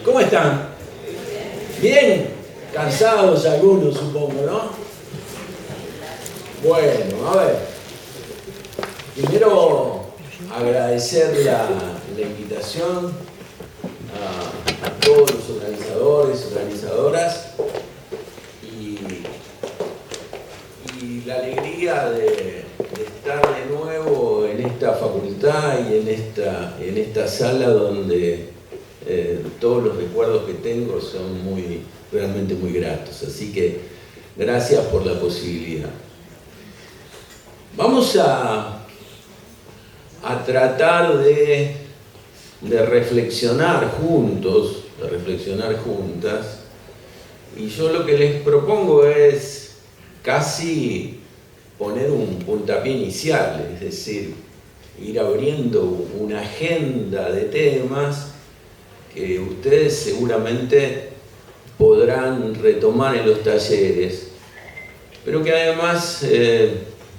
¿Cómo están? ¿Bien? Cansados algunos, supongo, ¿no? Bueno, a ver. Primero, agradecer la invitación a todos los organizadores, organizadoras y la alegría de estar de nuevo en esta facultad y en esta sala donde todos los recuerdos que tengo son realmente muy gratos. Así que gracias por la posibilidad. Vamos a tratar de reflexionar juntos, de reflexionar juntas, y yo lo que les propongo es casi poner un puntapié inicial, es decir, ir abriendo una agenda de temas que ustedes seguramente podrán retomar en los talleres, pero que además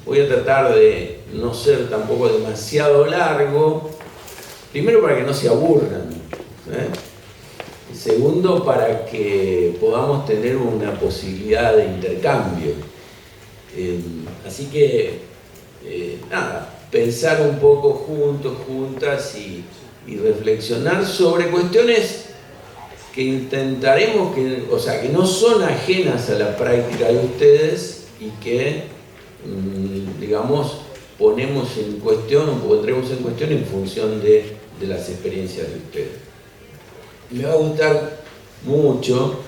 voy a tratar de no ser tampoco demasiado largo, primero para que no se aburran, y segundo para que podamos tener una posibilidad de intercambio. Así que, nada, pensar un poco juntos, juntas y reflexionar sobre cuestiones que intentaremos, que no son ajenas a la práctica de ustedes y que, digamos, ponemos en cuestión o pondremos en cuestión en función de las experiencias de ustedes. Me va a gustar mucho,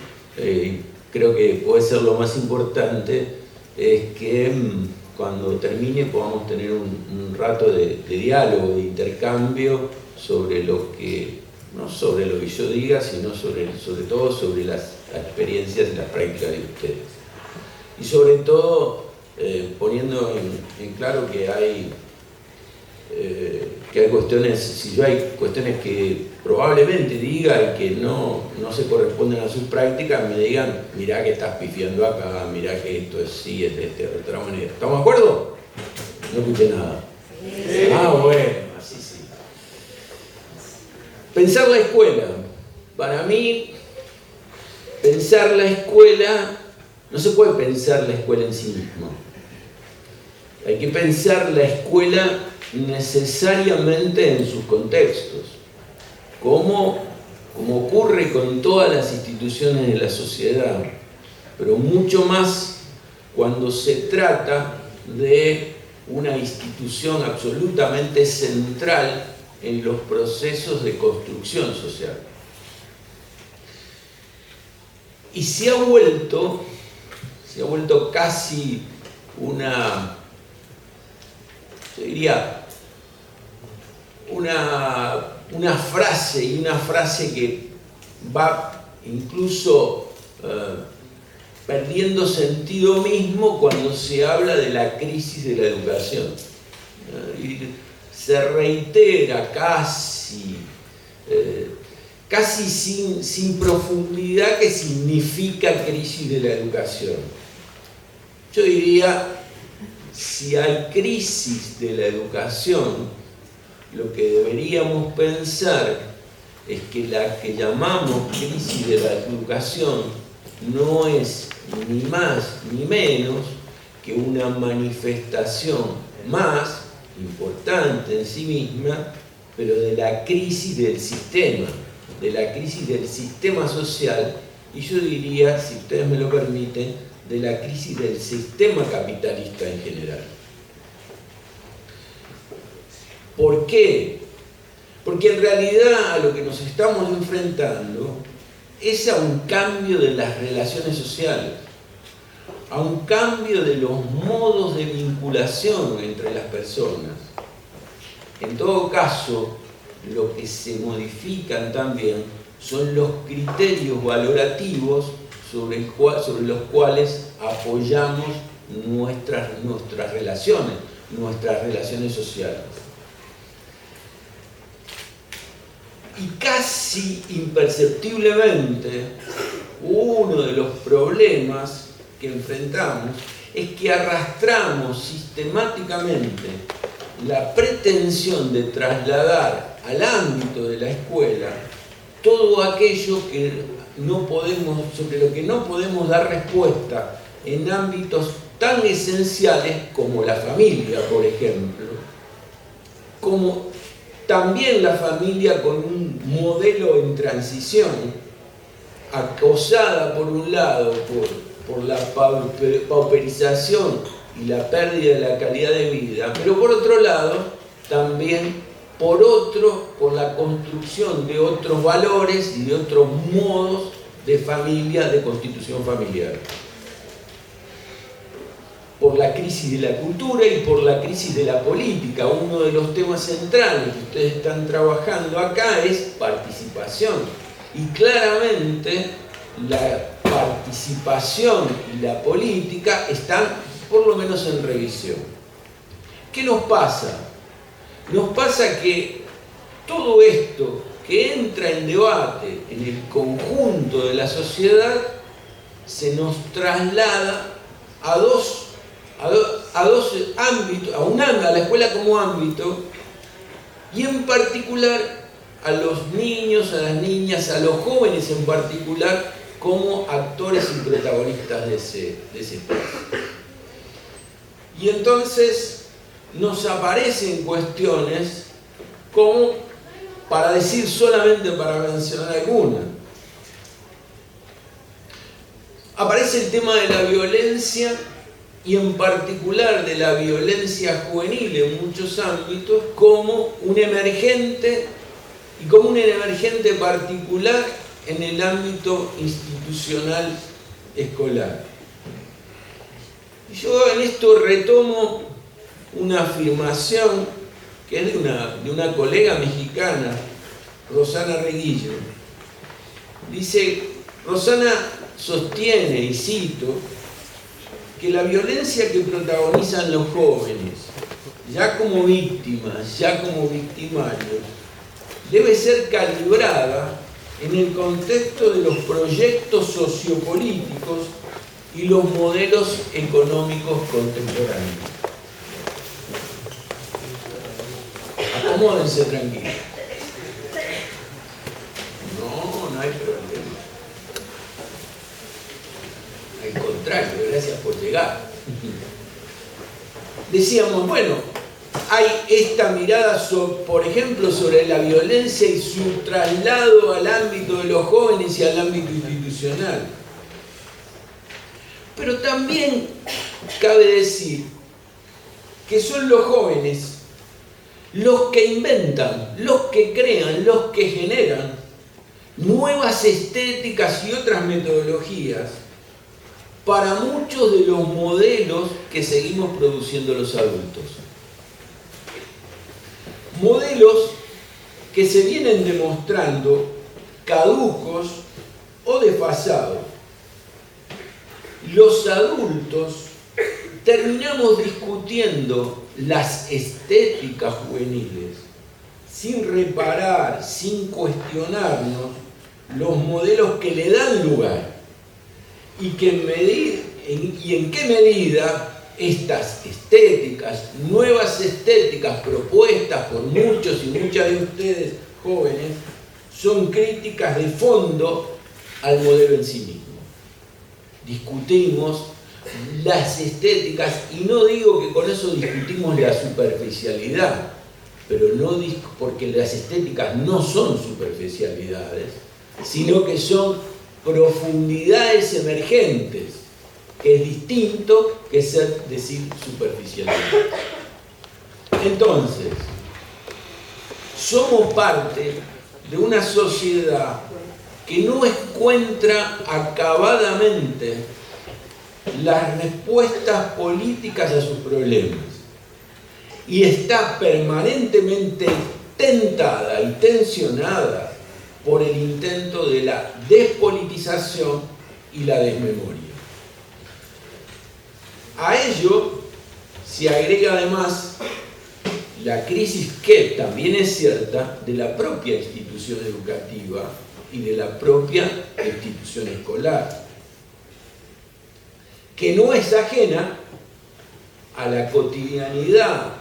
creo que puede ser lo más importante, es que cuando termine podamos tener un rato de diálogo, de intercambio sobre no sobre lo que yo diga, sino sobre todo sobre las experiencias y las prácticas de ustedes. Y sobre todo poniendo en claro que hay cuestiones, si yo hay cuestiones que probablemente diga y que no se corresponden a sus prácticas, me digan, mirá que estás pifiando acá, mirá que esto es sí, es de otra manera. ¿Estamos de acuerdo? No escuché nada. Sí. Ah, bueno, así sí. Pensar la escuela. Para mí, pensar la escuela, no se puede pensar la escuela en sí misma. Hay que pensar la escuela necesariamente en sus contextos, como ocurre con todas las instituciones de la sociedad, pero mucho más cuando se trata de una institución absolutamente central en los procesos de construcción social. Y se ha vuelto casi yo diría, una frase que va incluso perdiendo sentido mismo cuando se habla de la crisis de la educación. Y se reitera casi sin profundidad qué significa crisis de la educación. Yo diría, si hay crisis de la educación, lo que deberíamos pensar es que la que llamamos crisis de la educación no es ni más ni menos que una manifestación más importante en sí misma, pero de la crisis del sistema social, y yo diría, si ustedes me lo permiten, de la crisis del sistema capitalista en general. ¿Por qué? Porque en realidad a lo que nos estamos enfrentando es a un cambio de las relaciones sociales, a un cambio de los modos de vinculación entre las personas. En todo caso, lo que se modifican también son los criterios valorativos sobre los cuales apoyamos nuestras relaciones sociales. Y casi imperceptiblemente, uno de los problemas que enfrentamos es que arrastramos sistemáticamente la pretensión de trasladar al ámbito de la escuela todo aquello que no podemos, sobre lo que no podemos dar respuesta en ámbitos tan esenciales como la familia, por ejemplo, como también la familia con un modelo en transición, acosada por un lado por la pauperización y la pérdida de la calidad de vida, pero por otro lado también por la construcción de otros valores y de otros modos de familia, de constitución familiar. Por la crisis de la cultura y por la crisis de la política. Uno de los temas centrales que ustedes están trabajando acá es participación. Y claramente la participación y la política están por lo menos en revisión. ¿Qué nos pasa? Nos pasa que todo esto que entra en debate en el conjunto de la sociedad se nos traslada a dos ámbitos, a la escuela como ámbito, y en particular a los niños, a las niñas, a los jóvenes en particular, como actores y protagonistas de ese espacio. Y entonces nos aparecen cuestiones como, para decir solamente, para mencionar alguna, aparece el tema de la violencia, y en particular de la violencia juvenil en muchos ámbitos, como un emergente, y como un emergente particular en el ámbito institucional escolar. Y yo en esto retomo una afirmación que es de una colega mexicana, Rosana Reguillo. Dice, Rosana sostiene, y cito, que la violencia que protagonizan los jóvenes, ya como víctimas, ya como victimarios, debe ser calibrada en el contexto de los proyectos sociopolíticos y los modelos económicos contemporáneos. Acomódense tranquilos. No hay problema. Al contrario, gracias por llegar. Decíamos, bueno, hay esta mirada, por ejemplo, sobre la violencia y su traslado al ámbito de los jóvenes y al ámbito institucional. Pero también cabe decir que son los jóvenes los que inventan, los que crean, los que generan nuevas estéticas y otras metodologías para muchos de los modelos que seguimos produciendo los adultos. Modelos que se vienen demostrando caducos o desfasados. Los adultos terminamos discutiendo las estéticas juveniles sin reparar, sin cuestionarnos los modelos que le dan lugar y en qué medida estas estéticas, nuevas estéticas propuestas por muchos y muchas de ustedes jóvenes, son críticas de fondo al modelo en sí mismo. Discutimos las estéticas, y no digo que con eso discutimos la superficialidad, pero no porque las estéticas no son superficialidades, sino que son profundidades emergentes, que es distinto que decir superficialidad. Entonces, somos parte de una sociedad que no encuentra acabadamente las respuestas políticas a sus problemas y está permanentemente tentada y tensionada por el intento de la despolitización y la desmemoria. A ello se agrega además la crisis, que también es cierta, de la propia institución educativa y de la propia institución escolar, que no es ajena a la cotidianidad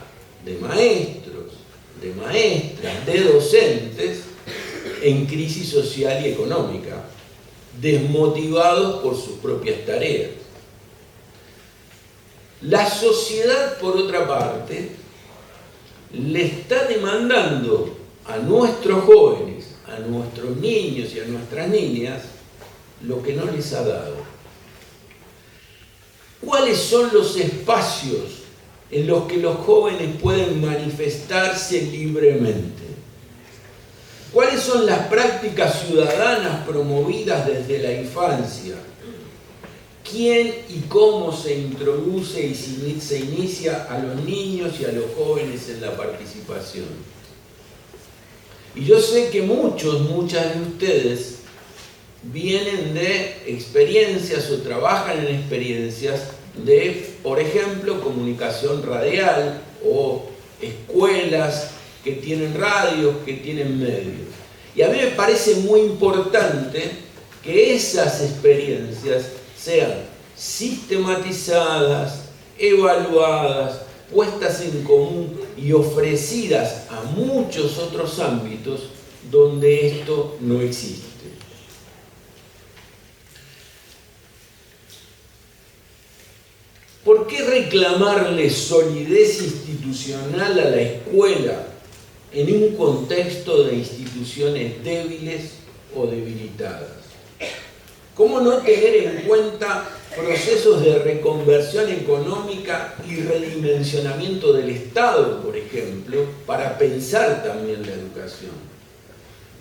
de maestros, de maestras, de docentes, en crisis social y económica, desmotivados por sus propias tareas. La sociedad, por otra parte, le está demandando a nuestros jóvenes, a nuestros niños y a nuestras niñas lo que no les ha dado. ¿Cuáles son los espacios en los que los jóvenes pueden manifestarse libremente? ¿Cuáles son las prácticas ciudadanas promovidas desde la infancia? ¿Quién y cómo se introduce y se inicia a los niños y a los jóvenes en la participación? Y yo sé que muchas de ustedes vienen de experiencias o trabajan en experiencias de, por ejemplo, comunicación radial o escuelas que tienen radios, que tienen medios. Y a mí me parece muy importante que esas experiencias sean sistematizadas, evaluadas, puestas en común y ofrecidas a muchos otros ámbitos donde esto no existe. ¿Por qué reclamarle solidez institucional a la escuela en un contexto de instituciones débiles o debilitadas? ¿Cómo no tener en cuenta procesos de reconversión económica y redimensionamiento del Estado, por ejemplo, para pensar también la educación?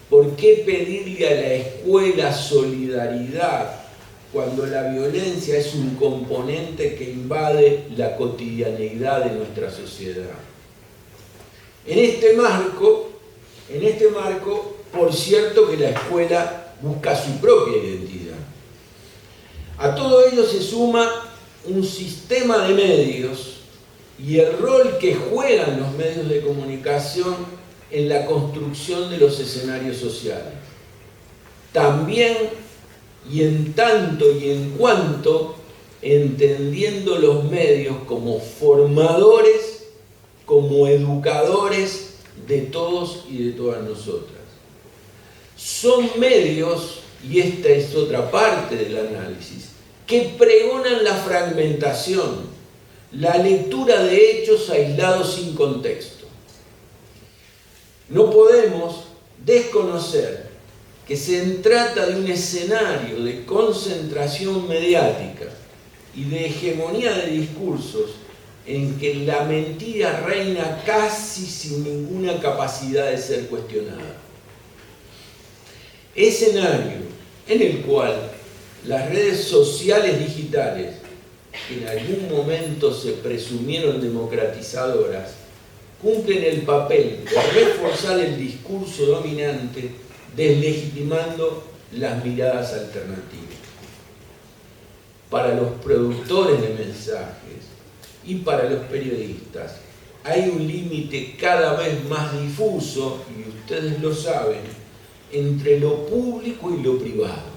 ¿Por qué pedirle a la escuela solidaridad cuando la violencia es un componente que invade la cotidianeidad de nuestra sociedad? En este marco, por cierto, que la escuela busca su propia identidad. A todo ello se suma un sistema de medios y el rol que juegan los medios de comunicación en la construcción de los escenarios sociales. También, y en tanto y en cuanto, entendiendo los medios como formadores, como educadores de todos y de todas nosotras. Son medios, y esta es otra parte del análisis, que pregonan la fragmentación, la lectura de hechos aislados sin contexto. No podemos desconocer que se trata de un escenario de concentración mediática y de hegemonía de discursos en que la mentira reina casi sin ninguna capacidad de ser cuestionada. Escenario en el cual las redes sociales digitales, que en algún momento se presumieron democratizadoras, cumplen el papel de reforzar el discurso dominante, deslegitimando las miradas alternativas. Para los productores de mensajes y para los periodistas hay un límite cada vez más difuso, y ustedes lo saben, entre lo público y lo privado.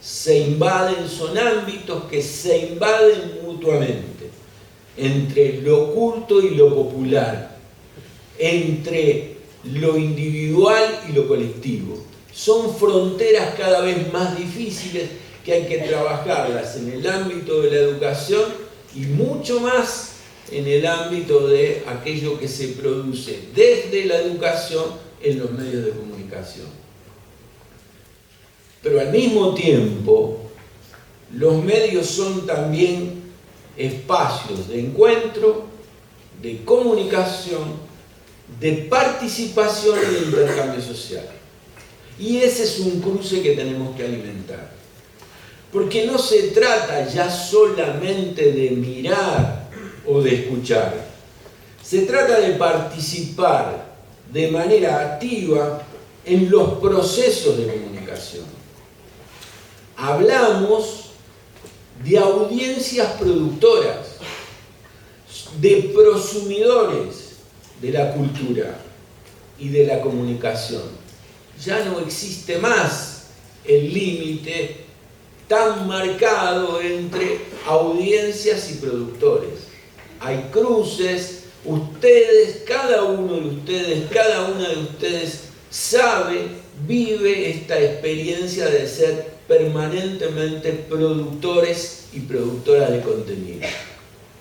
Se invaden, son ámbitos que se invaden mutuamente, entre lo oculto y lo popular, entre lo individual y lo colectivo. Son fronteras cada vez más difíciles que hay que trabajarlas en el ámbito de la educación y mucho más en el ámbito de aquello que se produce desde la educación en los medios de comunicación. Pero al mismo tiempo, los medios son también espacios de encuentro, de comunicación, de participación y de intercambio social. Y ese es un cruce que tenemos que alimentar. Porque no se trata ya solamente de mirar o de escuchar. Se trata de participar de manera activa en los procesos de comunicación. Hablamos de audiencias productoras, de prosumidores de la cultura y de la comunicación. Ya no existe más el límite tan marcado entre audiencias y productores. Hay cruces, ustedes, cada uno de ustedes, cada una de ustedes sabe vive esta experiencia de ser permanentemente productores y productoras de contenido.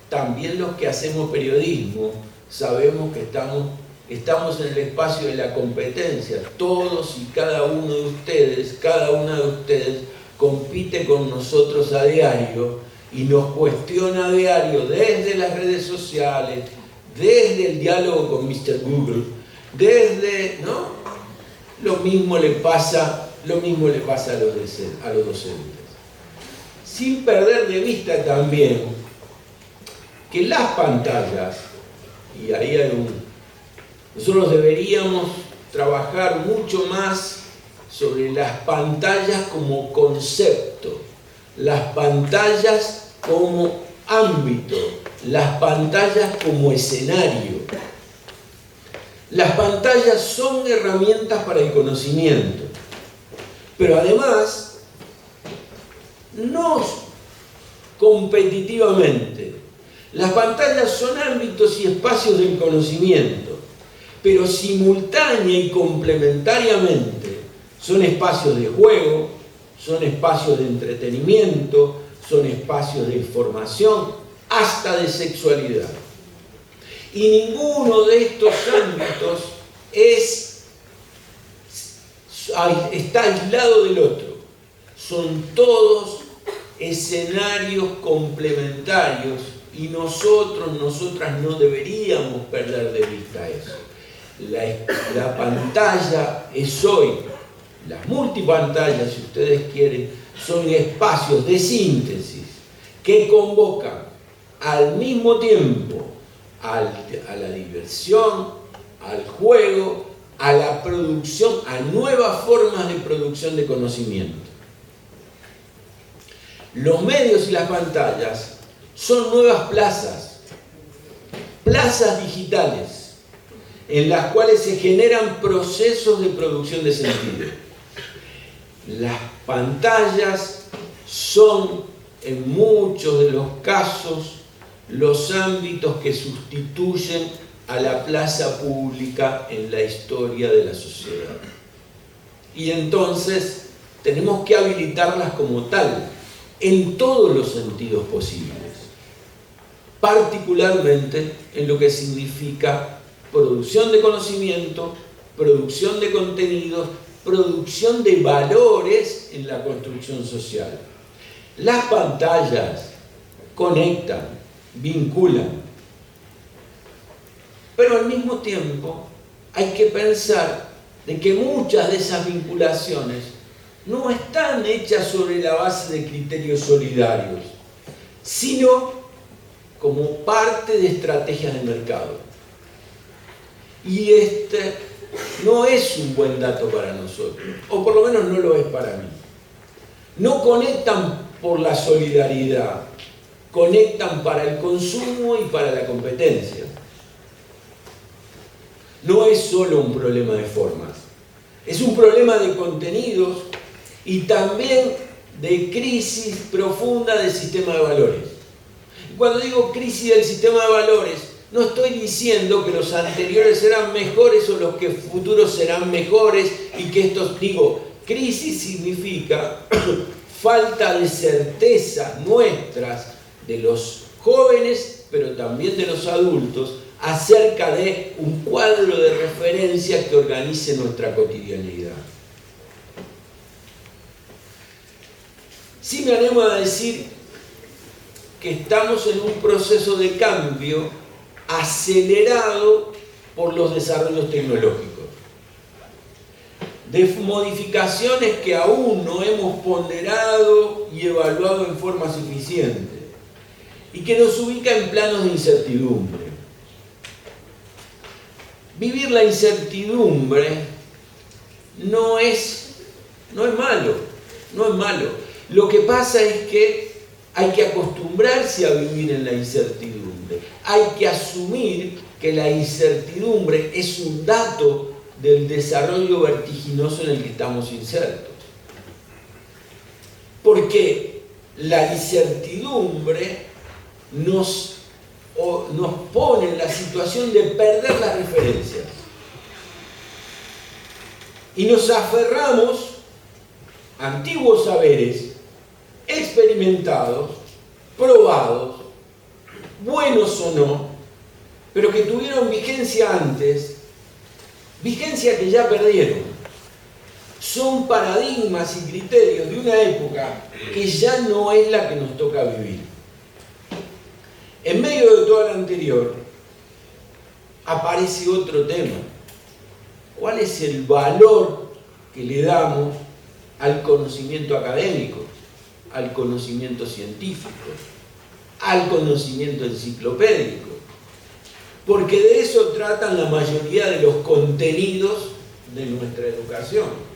También los que hacemos periodismo sabemos que estamos en el espacio de la competencia. Todos y cada uno de ustedes, cada una de ustedes compite con nosotros a diario y nos cuestiona a diario desde las redes sociales, desde el diálogo con Mr. Google, ¿no? Lo mismo le pasa a los docentes. Sin perder de vista también que las pantallas, y ahí nosotros deberíamos trabajar mucho más sobre las pantallas como concepto, las pantallas como ámbito, las pantallas como escenario. Las pantallas son herramientas para el conocimiento, pero además, no competitivamente. Las pantallas son ámbitos y espacios del conocimiento, pero simultánea y complementariamente son espacios de juego, son espacios de entretenimiento, son espacios de información, hasta de sexualidad. Y ninguno de estos ámbitos está aislado del otro. Son todos escenarios complementarios y nosotras no deberíamos perder de vista eso. La pantalla es hoy, las multipantallas, si ustedes quieren, son espacios de síntesis que convocan al mismo tiempo a la diversión, al juego, a la producción, a nuevas formas de producción de conocimiento. Los medios y las pantallas son nuevas plazas digitales, en las cuales se generan procesos de producción de sentido. Las pantallas son, en muchos de los casos, los ámbitos que sustituyen a la plaza pública en la historia de la sociedad. Y entonces tenemos que habilitarlas como tal, en todos los sentidos posibles, particularmente en lo que significa producción de conocimiento, producción de contenidos, producción de valores en la construcción social. Las pantallas conectan, vinculan, pero al mismo tiempo hay que pensar de que muchas de esas vinculaciones no están hechas sobre la base de criterios solidarios, sino como parte de estrategias de mercado. Y este no es un buen dato para nosotros, o por lo menos no lo es para mí. No conectan por la solidaridad, conectan para el consumo y para la competencia. No es solo un problema de formas, es un problema de contenidos y también de crisis profunda del sistema de valores. Cuando digo crisis del sistema de valores, no estoy diciendo que los anteriores serán mejores o los que futuros serán mejores y que estos, crisis significa falta de certeza nuestras de los jóvenes, pero también de los adultos, acerca de un cuadro de referencia que organice nuestra cotidianidad. Sí me animo a decir que estamos en un proceso de cambio acelerado por los desarrollos tecnológicos, de modificaciones que aún no hemos ponderado y evaluado en forma suficiente y que nos ubica en planos de incertidumbre. Vivir la incertidumbre no es malo. Lo que pasa es que hay que acostumbrarse a vivir en la incertidumbre. Hay que asumir que la incertidumbre es un dato del desarrollo vertiginoso en el que estamos insertos. Porque la incertidumbre nos pone en la situación de perder las referencias. y nos aferramos a antiguos saberes experimentados, probados, buenos o no, pero que tuvieron vigencia antes, vigencia que ya perdieron. Son paradigmas y criterios de una época que ya no es la que nos toca vivir. En medio de todo lo anterior, aparece otro tema. ¿Cuál es el valor que le damos al conocimiento académico, al conocimiento científico, al conocimiento enciclopédico? Porque de eso tratan la mayoría de los contenidos de nuestra educación.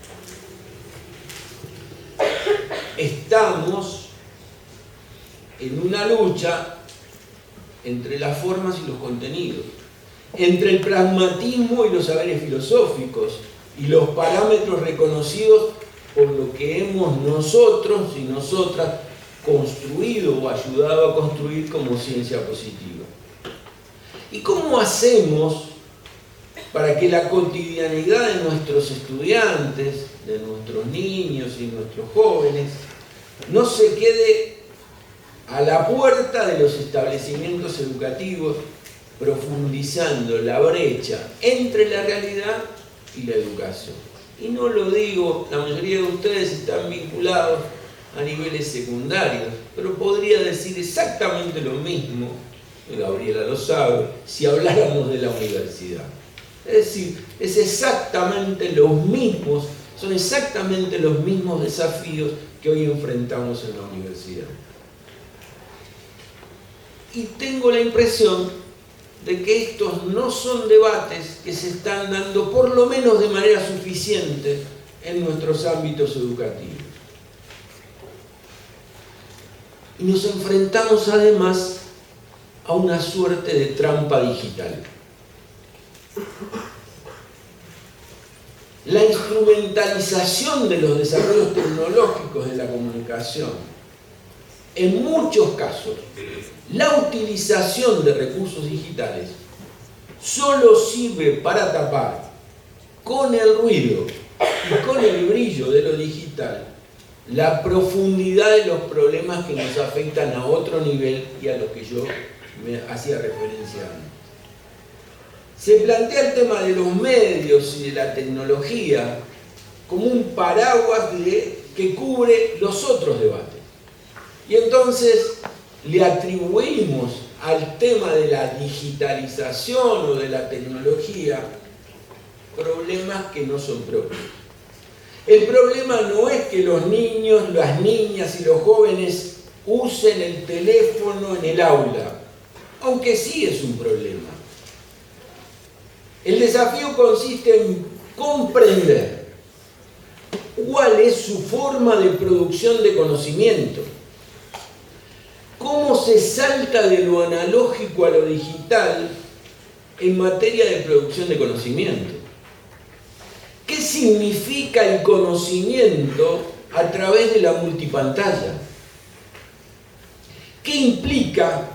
Estamos en una lucha entre las formas y los contenidos, entre el pragmatismo y los saberes filosóficos y los parámetros reconocidos por lo que hemos nosotros y nosotras construido o ayudado a construir como ciencia positiva. ¿Y cómo hacemos para que la cotidianidad de nuestros estudiantes, de nuestros niños y nuestros jóvenes, no se quede a la puerta de los establecimientos educativos, profundizando la brecha entre la realidad y la educación? Y no lo digo, la mayoría de ustedes están vinculados a niveles secundarios, pero podría decir exactamente lo mismo, Gabriela lo sabe, si habláramos de la universidad. Es decir, es exactamente los mismos, son exactamente los mismos desafíos que hoy enfrentamos en la universidad. Y tengo la impresión de que estos no son debates que se están dando, por lo menos de manera suficiente, en nuestros ámbitos educativos. Y nos enfrentamos además a una suerte de trampa digital. La instrumentalización de los desarrollos tecnológicos de la comunicación, en muchos casos, la utilización de recursos digitales solo sirve para tapar con el ruido y con el brillo de lo digital la profundidad de los problemas que nos afectan a otro nivel y a los que yo me hacía referencia antes. Se plantea el tema de los medios y de la tecnología como un paraguas que cubre los otros debates. Y entonces le atribuimos al tema de la digitalización o de la tecnología problemas que no son propios. El problema no es que los niños, las niñas y los jóvenes usen el teléfono en el aula, aunque sí es un problema. El desafío consiste en comprender cuál es su forma de producción de conocimiento, cómo se salta de lo analógico a lo digital en materia de producción de conocimiento. ¿Qué significa el conocimiento a través de la multipantalla? ¿Qué implica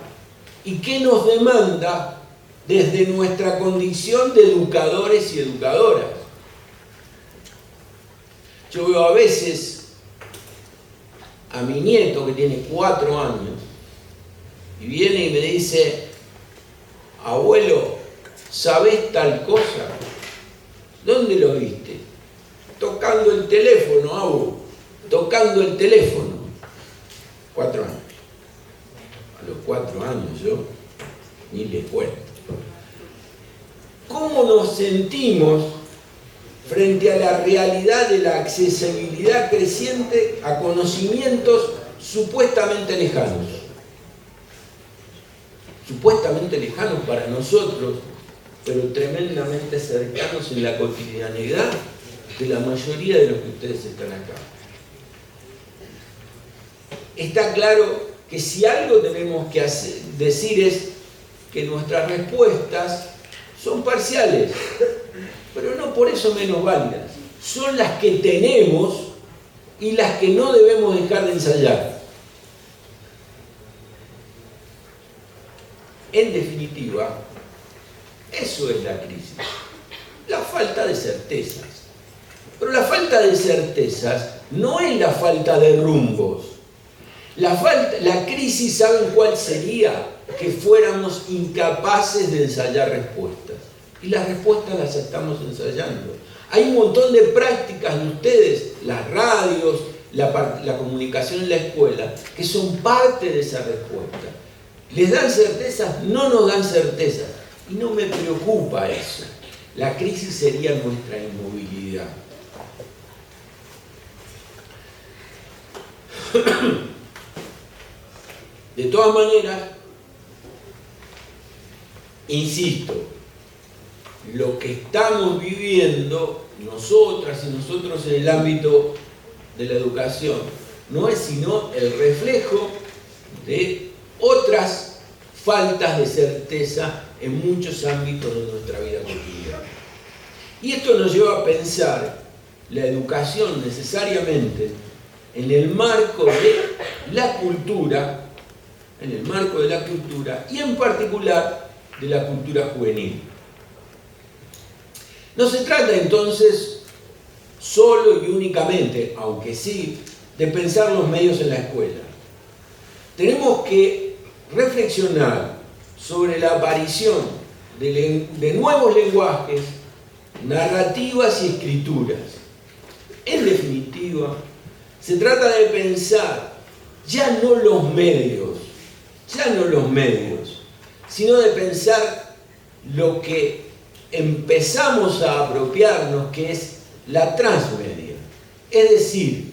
y qué nos demanda desde nuestra condición de educadores y educadoras? Yo veo a veces a mi nieto que tiene 4 años y viene y me dice: abuelo, ¿sabés tal cosa? ¿Dónde lo viste? Tocando el teléfono, abuelo, tocando el teléfono. 4 años. A los 4 años yo ni les cuento. ¿Cómo nos sentimos frente a la realidad de la accesibilidad creciente a conocimientos supuestamente lejanos? Supuestamente lejanos para nosotros, pero tremendamente cercanos en la cotidianidad de la mayoría de los que ustedes están acá. Está claro que si algo tenemos que decir es que nuestras respuestas son parciales, pero no por eso menos válidas. Son las que tenemos y las que no debemos dejar de ensayar. En definitiva, eso es la crisis, la falta de certezas. Pero la falta de certezas no es la falta de rumbos. La crisis, ¿saben cuál sería? Que fuéramos incapaces de ensayar respuestas. Y las respuestas las estamos ensayando. Hay un montón de prácticas de ustedes, las radios, la comunicación en la escuela, que son parte de esa respuesta. ¿Les dan certezas? No nos dan certezas. Y no me preocupa eso. La crisis sería nuestra inmovilidad. De todas maneras, insisto, lo que estamos viviendo nosotras y nosotros en el ámbito de la educación no es sino el reflejo de otras faltas de certeza en muchos ámbitos de nuestra vida cotidiana. Y esto nos lleva a pensar la educación necesariamente en el marco de la cultura, y en particular de la cultura juvenil. No se trata entonces solo y únicamente, aunque sí, de pensar los medios en la escuela. Tenemos que reflexionar sobre la aparición de nuevos lenguajes, narrativas y escrituras. En definitiva, se trata de pensar ya no los medios, sino de pensar lo que empezamos a apropiarnos, que es la transmedia, es decir,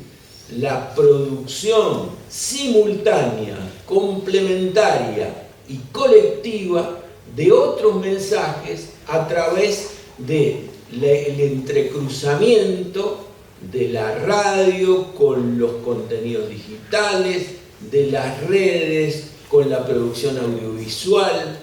la producción simultánea, complementaria y colectiva de otros mensajes a través del entrecruzamiento de la radio con los contenidos digitales, de las redes con la producción audiovisual,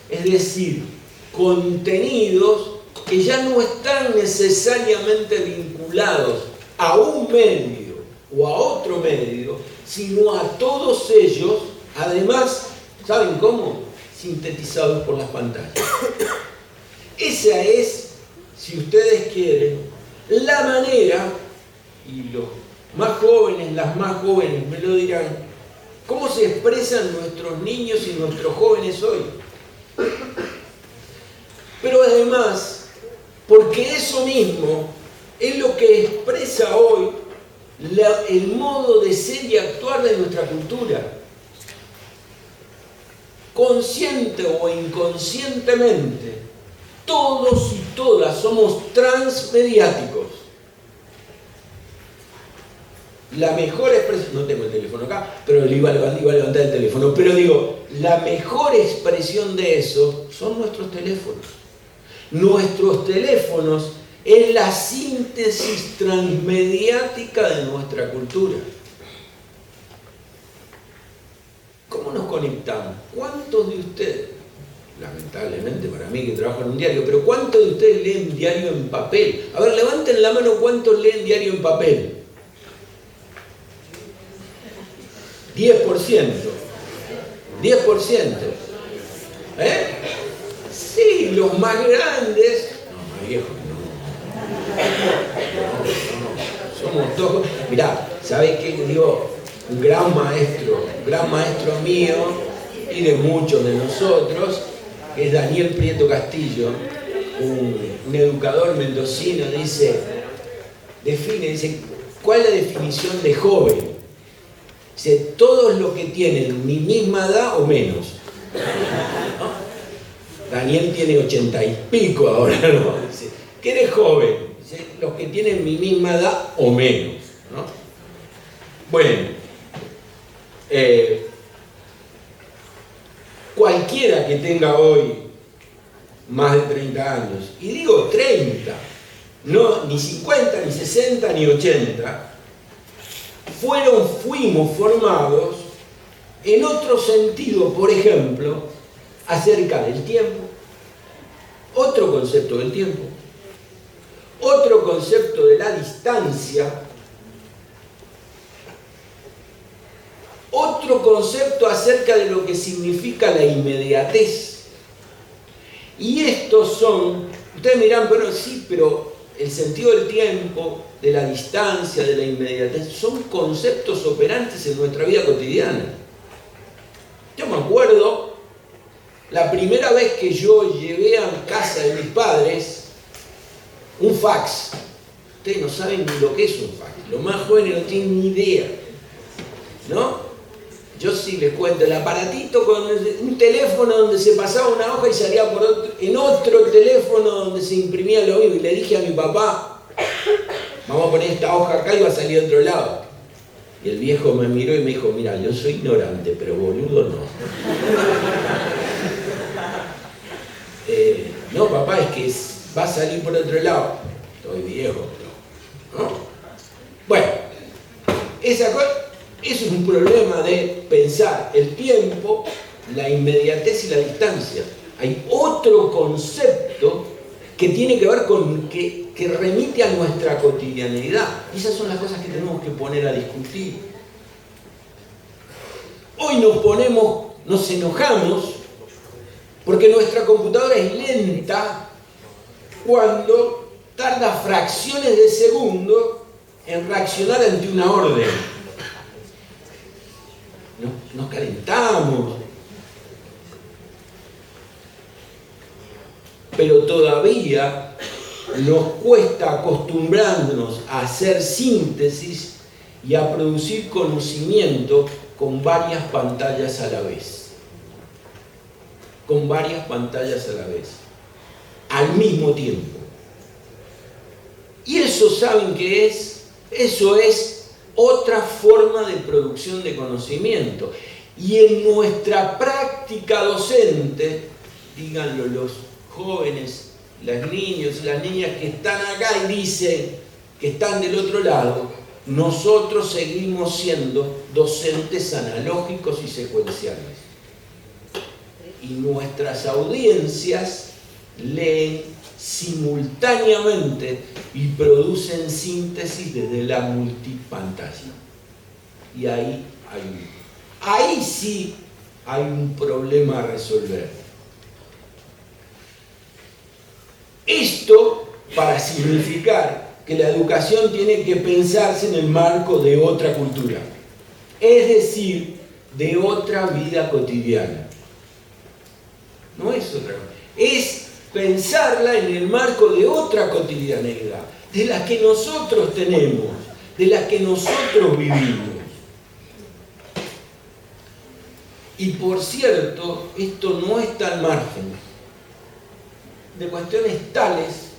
es decir, contenidos que ya no están necesariamente vinculados a un medio o a otro medio, sino a todos ellos, además, ¿saben cómo? Sintetizados por las pantallas. Esa es, si ustedes quieren, la manera, y los más jóvenes, las más jóvenes me lo dirán, cómo se expresan nuestros niños y nuestros jóvenes hoy. Pero además, porque eso mismo es lo que expresa hoy el modo de ser y actuar de nuestra cultura. Consciente o inconscientemente, todos y todas somos transmediáticos. La mejor expresión, no tengo el teléfono acá, pero iba a levantar el teléfono, pero digo, la mejor expresión de eso son nuestros teléfonos. Nuestros teléfonos es la síntesis transmediática de nuestra cultura. ¿Cómo nos conectamos? ¿Cuántos de ustedes, lamentablemente para mí que trabajo en un diario, pero cuántos de ustedes leen diario en papel? A ver, levanten la mano, ¿cuántos leen diario en papel? 10%. 10%. ¿Eh? Sí, los más grandes. No, más viejos, no. Somos todos. Mirá, ¿sabés qué? Digo, un gran maestro mío y de muchos de nosotros, que es Daniel Prieto Castillo, un educador mendocino, dice, ¿cuál es la definición de joven? Dice, todos los que tienen mi misma edad o menos. Daniel tiene 80 y pico ahora, ¿no? Dice, ¿quién es joven? Dice, los que tienen mi misma edad o menos, ¿no? Bueno, cualquiera que tenga hoy más de 30 años, y digo 30, no, ni 50, ni 60, ni 80, fuimos formados en otro sentido, por ejemplo, acerca del tiempo, otro concepto del tiempo, otro concepto de la distancia, otro concepto acerca de lo que significa la inmediatez. Y estos son, ustedes me dirán, pero sí, pero el el sentido del tiempo, de la distancia, de la inmediatez, son conceptos operantes en nuestra vida cotidiana. Yo me acuerdo, la primera vez que yo llevé a casa de mis padres un fax. Ustedes no saben ni lo que es un fax. Los más jóvenes no tienen ni idea, ¿no? Yo sí les cuento, el aparatito con un teléfono donde se pasaba una hoja y salía en otro teléfono donde se imprimía lo mismo. Y le dije a mi papá, vamos a poner esta hoja acá y va a salir de otro lado. Y el viejo me miró y me dijo, mira, yo soy ignorante, pero boludo no. No, papá, es que va a salir por otro lado. Estoy viejo, ¿no? Bueno, eso es un problema de pensar el tiempo, la inmediatez y la distancia. Hay otro concepto que tiene que ver con que remite a nuestra cotidianeidad. Y esas son las cosas que tenemos que poner a discutir. Hoy nos enojamos porque nuestra computadora es lenta cuando tarda fracciones de segundo en reaccionar ante una orden. Nos calentamos. Pero todavía nos cuesta acostumbrarnos a hacer síntesis y a producir conocimiento con varias pantallas a la vez. Con varias pantallas a la vez. Al mismo tiempo. Y eso, ¿saben qué es? Eso es otra forma de producción de conocimiento. Y en nuestra práctica docente, díganlo los jóvenes, los niños, las niñas que están acá y dicen que están del otro lado, nosotros seguimos siendo docentes analógicos y secuenciales. Y nuestras audiencias leen simultáneamente y producen síntesis desde la multipantalla. Y ahí sí hay un problema a resolver. Esto para significar que la educación tiene que pensarse en el marco de otra cultura, es decir, de otra vida cotidiana. No es otra cosa, es pensarla en el marco de otra cotidianeidad, de la que nosotros tenemos, de la que nosotros vivimos. Y por cierto, esto no está al margen de cuestiones tales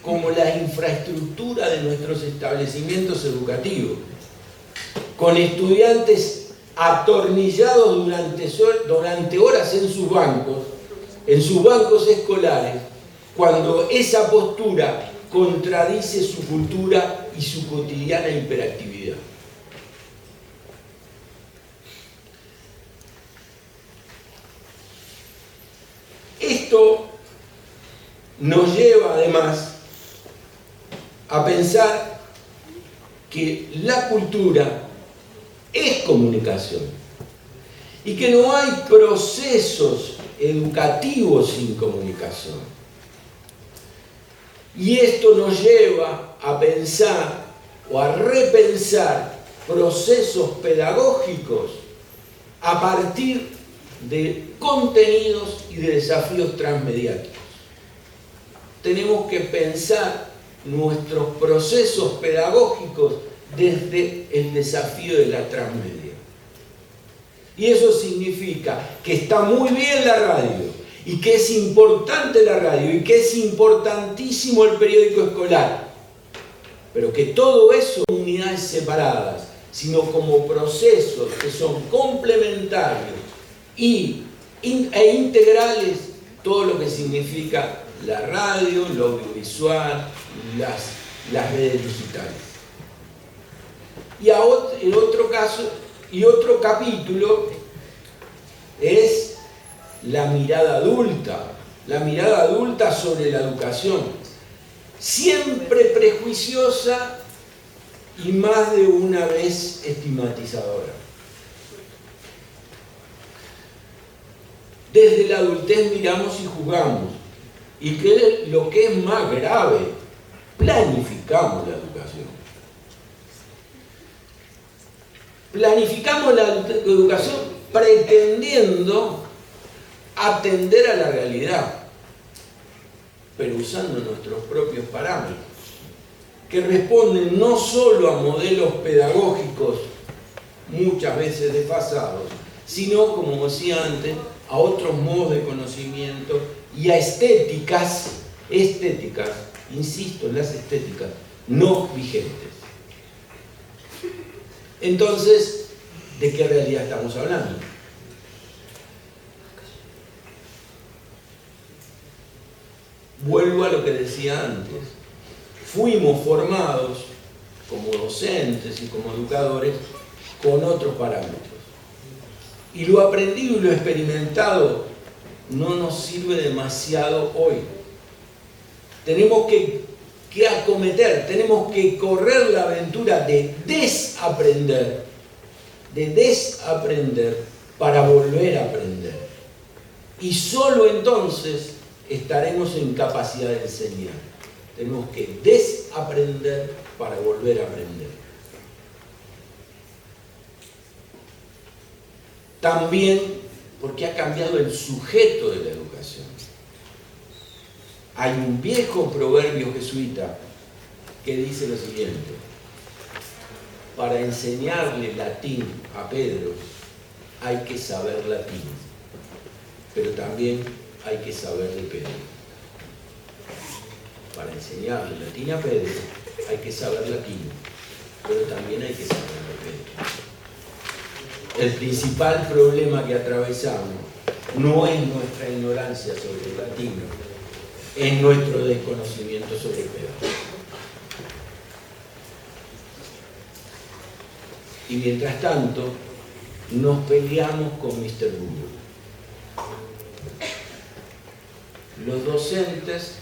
como la infraestructura de nuestros establecimientos educativos, con estudiantes atornillados durante horas en sus bancos escolares, cuando esa postura contradice su cultura y su cotidiana hiperactividad. Esto nos lleva además a pensar que la cultura es comunicación y que no hay procesos educativos sin comunicación. Y esto nos lleva a pensar o a repensar procesos pedagógicos a partir de contenidos y de desafíos transmediáticos. Tenemos que pensar nuestros procesos pedagógicos desde el desafío de la transmedia. Y eso significa que está muy bien la radio, y que es importante la radio, y que es importantísimo el periódico escolar, pero que todo eso no son unidades separadas, sino como procesos que son complementarios e integrales, todo lo que significa la radio, lo audiovisual, las redes digitales. Y en otro caso, y otro capítulo es la mirada adulta sobre la educación, siempre prejuiciosa y más de una vez estigmatizadora. Desde la adultez miramos y juzgamos, y lo que es más grave, planificamos la educación. Planificamos la educación pretendiendo atender a la realidad, pero usando nuestros propios parámetros, que responden no solo a modelos pedagógicos muchas veces desfasados, sino, como decía antes, a otros modos de conocimiento y a estéticas, insisto en las estéticas, no vigentes. Entonces, ¿de qué realidad estamos hablando? Vuelvo a lo que decía antes. Fuimos formados como docentes y como educadores con otros parámetros. Y lo aprendido y lo experimentado no nos sirve demasiado hoy. Tenemos que acometer, tenemos que correr la aventura de desaprender para volver a aprender. Y solo entonces estaremos en capacidad de enseñar. Tenemos que desaprender para volver a aprender. También porque ha cambiado el sujeto de la educación. Hay un viejo proverbio jesuita que dice lo siguiente: para enseñarle latín a Pedro hay que saber latín, pero también hay que saber de Pedro. Para enseñarle latín a Pedro hay que saber latín, pero también hay que saber de Pedro. El principal problema que atravesamos no es nuestra ignorancia sobre el latín, es nuestro desconocimiento sobre Pedro. Y mientras tanto, nos peleamos con Mr. Google. Los docentes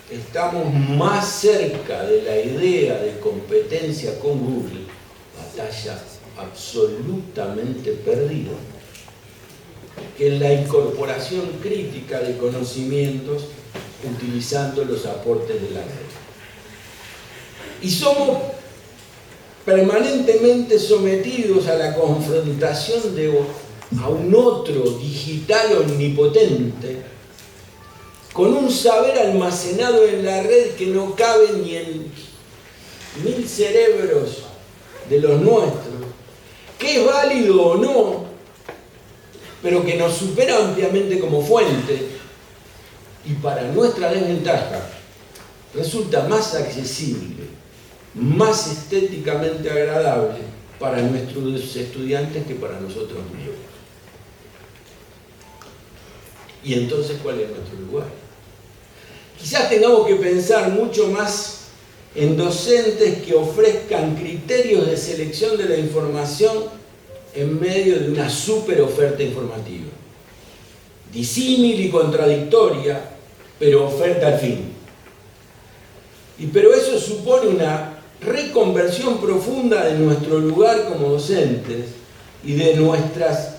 estamos más cerca de la idea de competencia con Google, batalla absolutamente perdida, que en la incorporación crítica de conocimientos utilizando los aportes de la red. Y somos permanentemente sometidos a la confrontación a un otro digital omnipotente, con un saber almacenado en la red que no cabe ni en 1000 cerebros de los nuestros, que es válido o no, pero que nos supera ampliamente como fuente, y para nuestra desventaja resulta más accesible, más estéticamente agradable para nuestros estudiantes que para nosotros mismos. Y entonces, ¿cuál es nuestro lugar? Quizás tengamos que pensar mucho más en docentes que ofrezcan criterios de selección de la información en medio de una super oferta informativa. Disímil y contradictoria, pero oferta al fin. Pero eso supone una reconversión profunda de nuestro lugar como docentes y de nuestras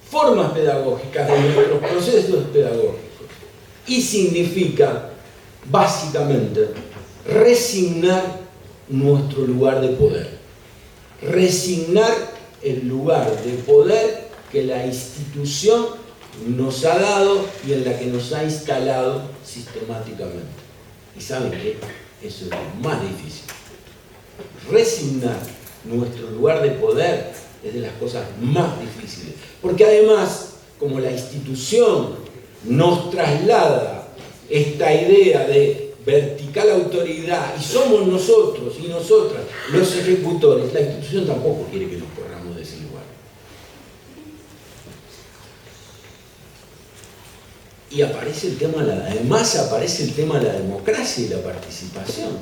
formas pedagógicas, de nuestros procesos pedagógicos. Y significa, básicamente, resignar nuestro lugar de poder. Resignar el lugar de poder que la institución nos ha dado y en la que nos ha instalado sistemáticamente. ¿Y saben qué? Eso es lo más difícil. Resignar nuestro lugar de poder es de las cosas más difíciles. Porque además, como la institución nos traslada esta idea de vertical autoridad y somos nosotros y nosotras los ejecutores, la institución tampoco quiere que nos corramos de ese lugar. Y aparece el tema además aparece el tema de la democracia y la participación.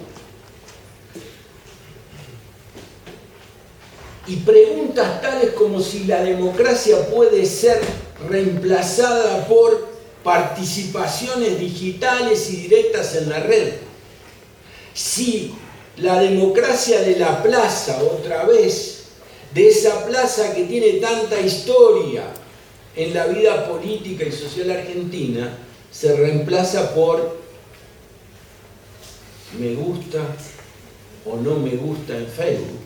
Y preguntas tales como si la democracia puede ser reemplazada por participaciones digitales y directas en la red. Si la democracia de la plaza, otra vez, de esa plaza que tiene tanta historia en la vida política y social argentina, se reemplaza por me gusta o no me gusta en Facebook,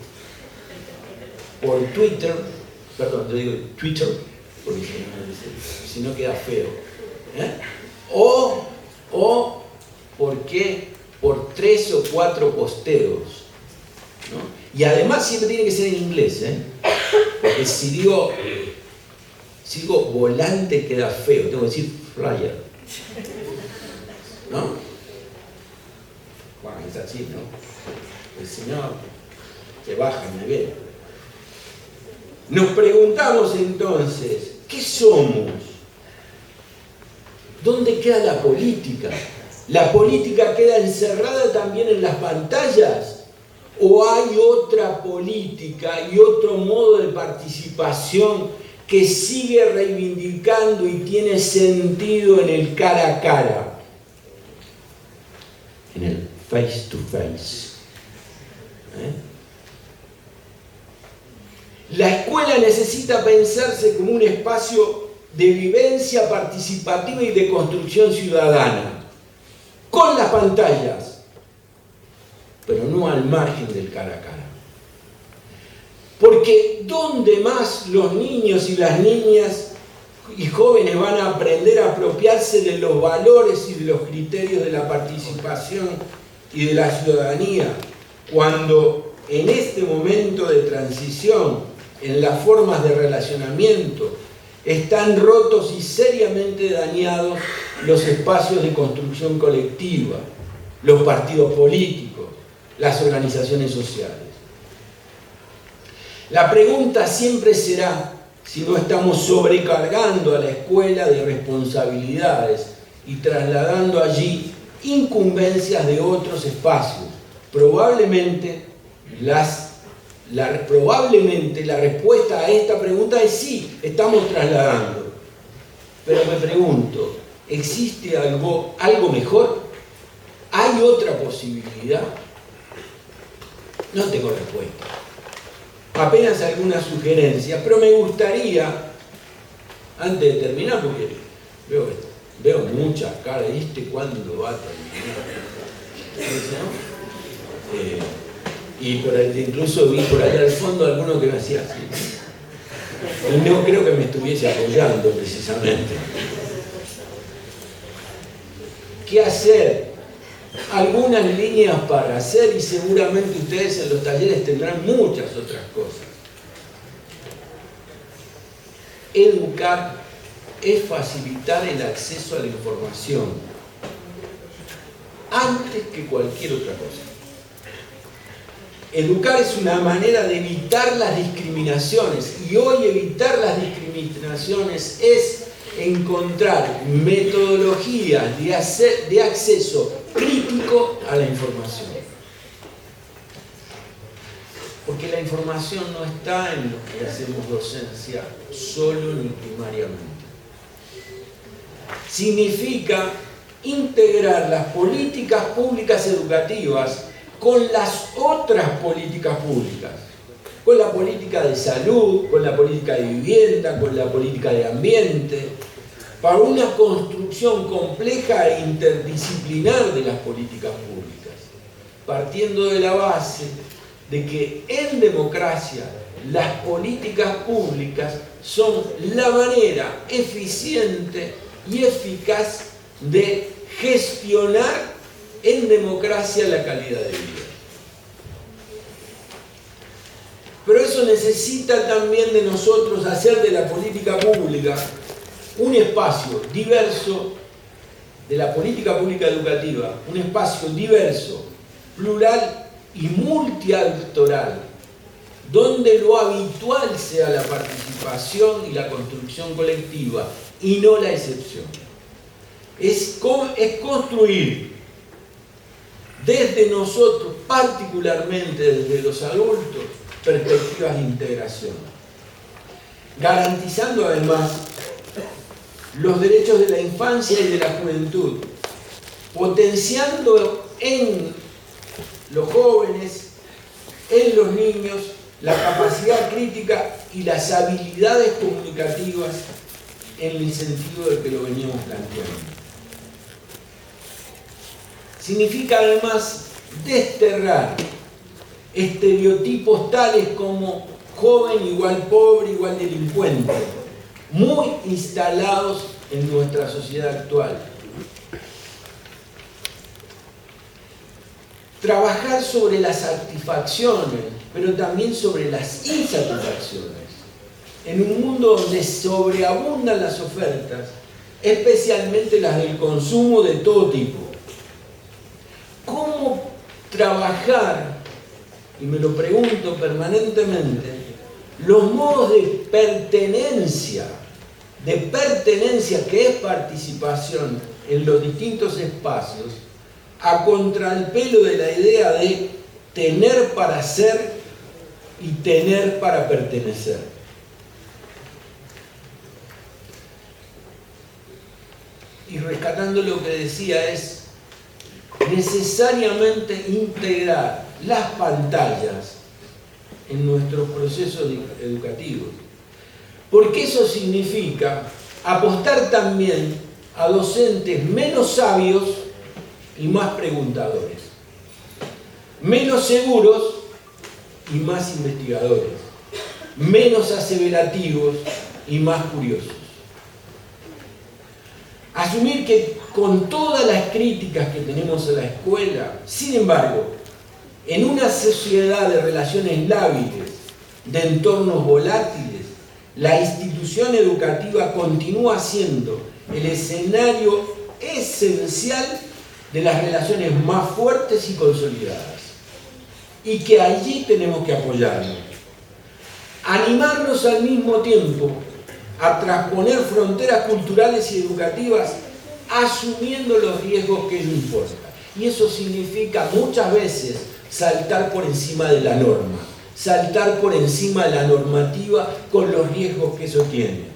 por Twitter, perdón, yo digo Twitter, porque si no queda feo, o porque por 3 o 4 posteos, ¿no? Y además siempre tiene que ser en inglés, porque si digo volante queda feo, tengo que decir flyer, ¿no? Bueno, es así, ¿no? Pues si no, se baja el nivel. Nos preguntamos entonces, ¿qué somos? ¿Dónde queda la política? ¿La política queda encerrada también en las pantallas? ¿O hay otra política y otro modo de participación que sigue reivindicando y tiene sentido en el cara a cara? En el face to face. La escuela necesita pensarse como un espacio de vivencia participativa y de construcción ciudadana, con las pantallas, pero no al margen del cara a cara. Porque ¿dónde más los niños y las niñas y jóvenes van a aprender a apropiarse de los valores y de los criterios de la participación y de la ciudadanía, cuando en este momento de transición, en las formas de relacionamiento, están rotos y seriamente dañados los espacios de construcción colectiva, los partidos políticos, las organizaciones sociales? La pregunta siempre será si no estamos sobrecargando a la escuela de responsabilidades y trasladando allí incumbencias de otros espacios. Probablemente la respuesta a esta pregunta es sí, estamos trasladando. Pero me pregunto, ¿existe algo mejor? ¿Hay otra posibilidad? No tengo respuesta. Apenas alguna sugerencia, pero me gustaría, antes de terminar, porque veo muchas caras, ¿cuándo va a terminar? Y incluso vi por allá al fondo alguno que me hacía así. Y no creo que me estuviese apoyando precisamente. ¿Qué hacer? Algunas líneas para hacer, y seguramente ustedes en los talleres tendrán muchas otras cosas. Educar es facilitar el acceso a la información antes que cualquier otra cosa. Educar es una manera de evitar las discriminaciones, y hoy evitar las discriminaciones es encontrar metodologías de acceso crítico a la información. Porque la información no está en lo que hacemos docencia solo ni primariamente. Significa integrar las políticas públicas educativas con las otras políticas públicas, con la política de salud, con la política de vivienda, con la política de ambiente, para una construcción compleja e interdisciplinar de las políticas públicas, partiendo de la base de que en democracia las políticas públicas son la manera eficiente y eficaz de gestionar en democracia la calidad de vida. Pero eso necesita también de nosotros hacer de la política pública un espacio diverso, de la política pública educativa, un espacio diverso, plural y multiactoral, donde lo habitual sea la participación y la construcción colectiva y no la excepción. Es construir desde nosotros, particularmente desde los adultos, perspectivas de integración, garantizando además los derechos de la infancia y de la juventud, potenciando en los jóvenes, en los niños, la capacidad crítica y las habilidades comunicativas en el sentido de que lo veníamos planteando. Significa además desterrar estereotipos tales como joven igual pobre igual delincuente, muy instalados en nuestra sociedad actual. Trabajar sobre las satisfacciones, pero también sobre las insatisfacciones. En un mundo donde sobreabundan las ofertas, especialmente las del consumo de todo tipo. ¿Cómo trabajar, y me lo pregunto permanentemente, los modos de pertenencia que es participación en los distintos espacios, a contralpelo de la idea de tener para ser y tener para pertenecer? Y rescatando lo que decía, es necesariamente integrar las pantallas en nuestros procesos educativos, porque eso significa apostar también a docentes menos sabios y más preguntadores, menos seguros y más investigadores, menos aseverativos y más curiosos. Asumir que con todas las críticas que tenemos a la escuela, sin embargo, en una sociedad de relaciones lábiles, de entornos volátiles, la institución educativa continúa siendo el escenario esencial de las relaciones más fuertes y consolidadas. Y que allí tenemos que apoyarnos. Animarnos al mismo tiempo a trasponer fronteras culturales y educativas, asumiendo los riesgos que ello importa. Y eso significa muchas veces saltar por encima de la norma, saltar por encima de la normativa con los riesgos que eso tiene.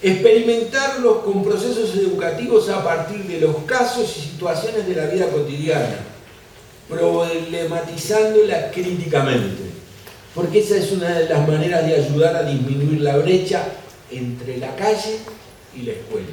Experimentarlos con procesos educativos a partir de los casos y situaciones de la vida cotidiana, problematizándola críticamente, porque esa es una de las maneras de ayudar a disminuir la brecha entre la calle y la escuela.